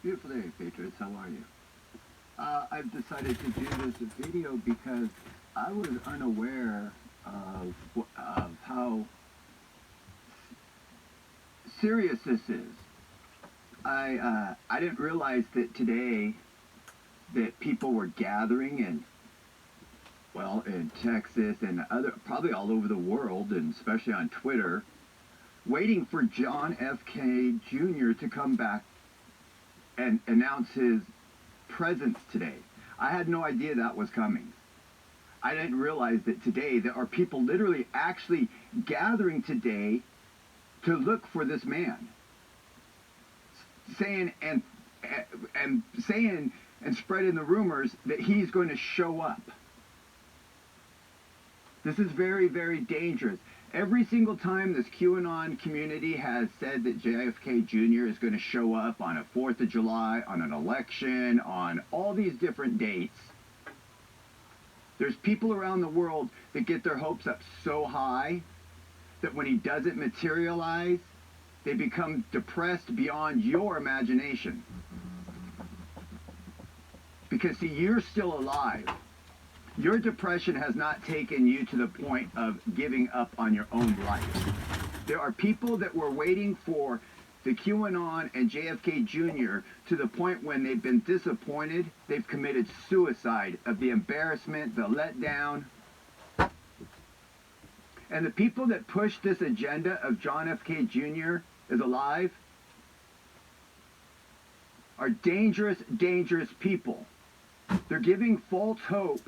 Beautiful day, Patriots. How are you? I've decided to do this video because I was unaware of how serious this is. I didn't realize that today that people were gathering in Texas and probably all over the world, and especially on Twitter, waiting for John F.K. Jr. to come back and announce his presence today. I had no idea that was coming. I didn't realize that today there are people literally actually gathering today to look for this man, saying and spreading the rumors that he's going to show up. This is very, very dangerous. Every single time this QAnon community has said that JFK Jr. is going to show up on a 4th of July, on an election, on all these different dates, there's people around the world that get their hopes up so high that when he doesn't materialize, they become depressed beyond your imagination. Because, see, you're still alive. Your depression has not taken you to the point of giving up on your own life. There are people that were waiting for the QAnon and JFK Jr. to the point when they've been disappointed, they've committed suicide of the embarrassment, the letdown. And the people that push this agenda of John F.K. Jr. is alive are dangerous, dangerous people. They're giving false hope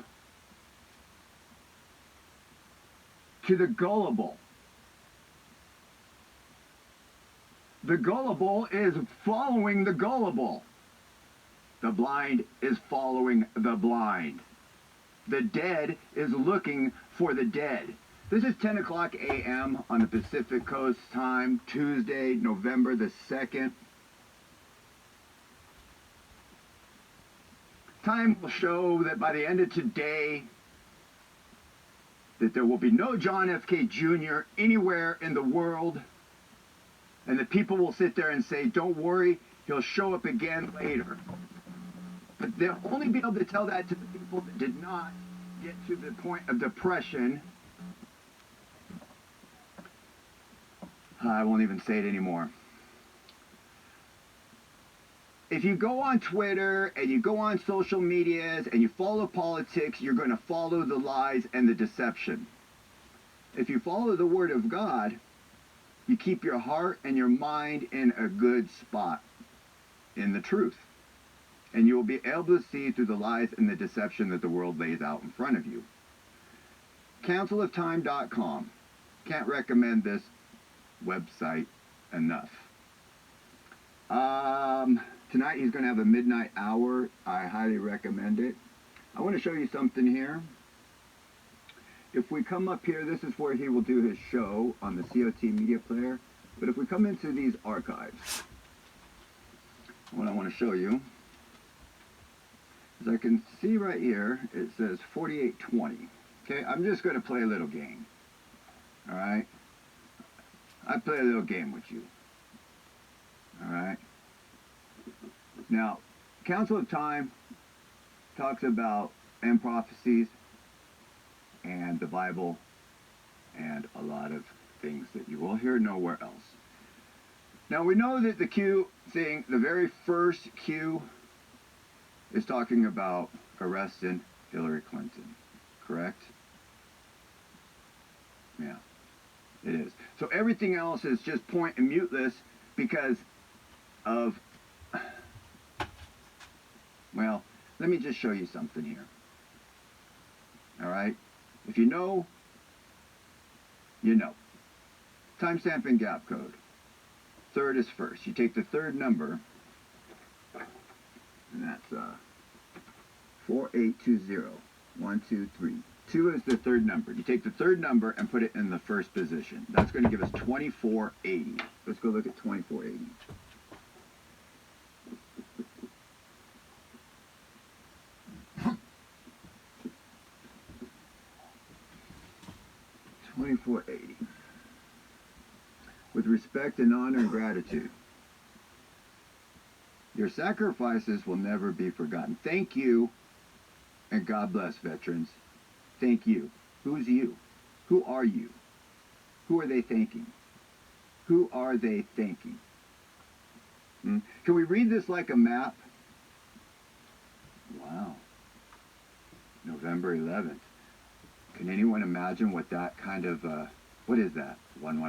to the gullible. The gullible is following the gullible. The blind is following the blind. The dead is looking for the dead. This is 10 o'clock a.m. on the Pacific Coast time, Tuesday, November the 2nd. Time will show that by the end of today, that there will be no John F.K. Jr. anywhere in the world, and the people will sit there and say, don't worry, he'll show up again later. But they'll only be able to tell that to the people that did not get to the point of depression. I won't even say it anymore. If you go on Twitter and you go on social medias and you follow politics, you're going to follow the lies and the deception. If you follow the Word of God, you keep your heart and your mind in a good spot, in the truth. And you will be able to see through the lies and the deception that the world lays out in front of you. CouncilOfTime.com. Can't recommend this website enough. Tonight he's going to have a midnight hour. I highly recommend it. I want to show you something here. If we come up here, this is where he will do his show on the COT media player. But if we come into these archives, what I want to show you is I can see right here, it says 4820. Okay, I'm just going to play a little game. All right? I play a little game with you. All right? Now, Council of Time talks about end prophecies and the Bible and a lot of things that you will hear nowhere else. Now, we know that the Q thing, the very first Q, is talking about arresting Hillary Clinton, correct? Yeah, it is. So everything else is just point and muteless because of, well, let me just show you something here. All right? If you know, you know. Timestamp and gap code. Third is first. You take the third number, and that's 4820. 1, 2, 3. 2 is the third number. You take the third number and put it in the first position. That's going to give us 2480. Let's go look at 2480. With respect and honor and gratitude. Your sacrifices will never be forgotten. Thank you, and God bless veterans. Thank you. Who's you? Who are you? Who are they thanking? Who are they thanking? Can we read this like a map? Wow. November 11th. Can anyone imagine what that kind of what is that? 1,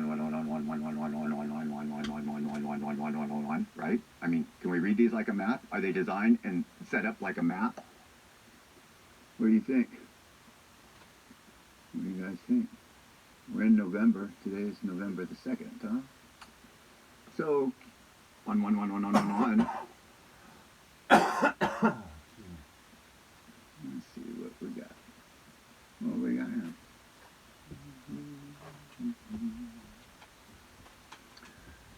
right? I mean, can we read these like a map? Are they designed and set up like a map? What do you think? What do you guys think? We're in November. Today is November the 2nd, huh? So, 1. Let's see what we got. What we got here?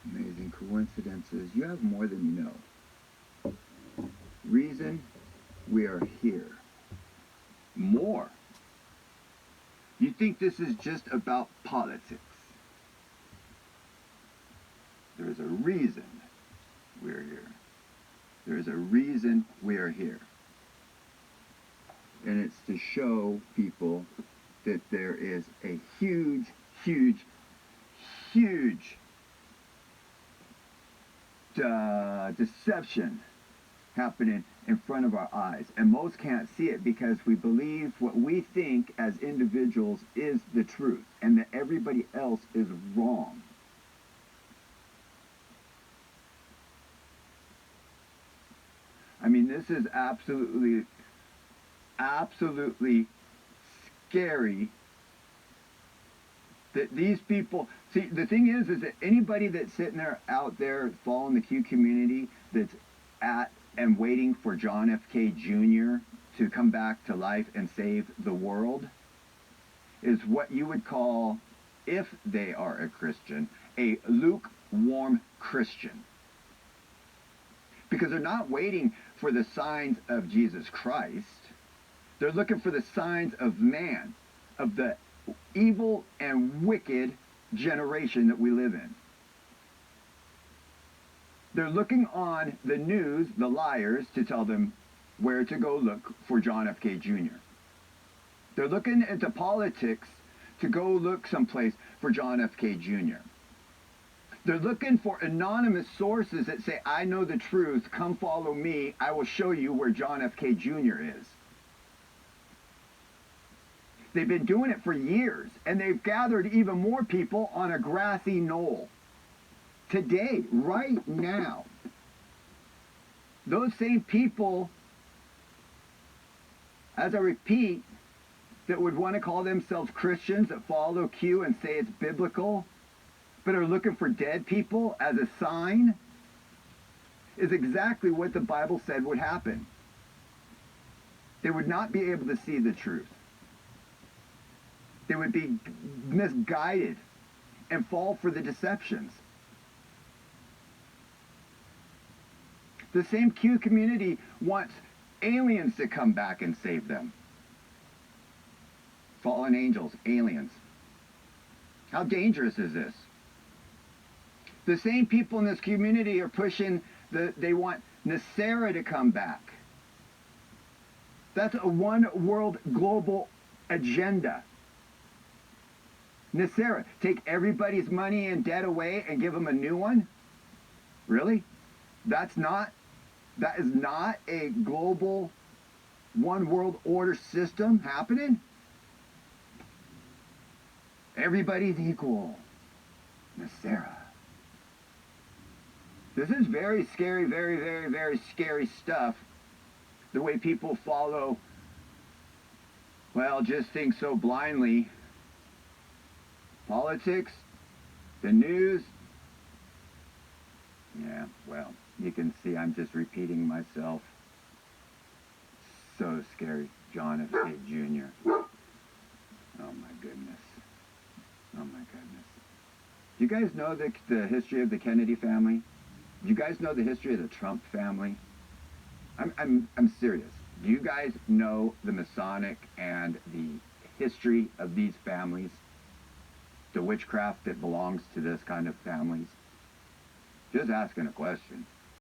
Amazing coincidences. You have more than you know. Reason we are here. More. You think this is just about politics. There is a reason we're here. There is a reason we are here. And it's to show people that there is a huge, huge, huge deception happening in front of our eyes. And most can't see it because we believe what we think as individuals is the truth and that everybody else is wrong. I mean, this is absolutely scary that these people see. The thing is that anybody that's sitting there out there following the Q community that's at and waiting for John F.K. Jr. to come back to life and save the world is what you would call, if they are a Christian, a lukewarm Christian. Because they're not waiting for the signs of Jesus Christ. They're looking for the signs of man, of the evil and wicked generation that we live in. They're looking on the news, the liars, to tell them where to go look for John F.K. Jr. They're looking into politics to go look someplace for John F.K. Jr. They're looking for anonymous sources that say, I know the truth, come follow me, I will show you where John F.K. Jr. is. They've been doing it for years, and they've gathered even more people on a grassy knoll. Today, right now, those same people, as I repeat, that would want to call themselves Christians that follow Q and say it's biblical, but are looking for dead people as a sign, is exactly what the Bible said would happen. They would not be able to see the truth. They would be misguided and fall for the deceptions. The same Q community wants aliens to come back and save them. Fallen angels, aliens. How dangerous is this? The same people in this community are pushing they want Nasara to come back. That's a one world global agenda. Nasara, take everybody's money and debt away and give them a new one? Really? That is not a global one world order system happening? Everybody's equal. Nasara. This is very scary, very, very, very scary stuff. The way people follow, well, just think so blindly. Politics, the news. Yeah, well, you can see I'm just repeating myself. So scary. John F. K. Jr. Oh my goodness. Oh my goodness. Do you guys know the history of the Kennedy family? Do you guys know the history of the Trump family? I'm serious. Do you guys know the Masonic and the history of these families? The witchcraft that belongs to this kind of families? Just asking a question.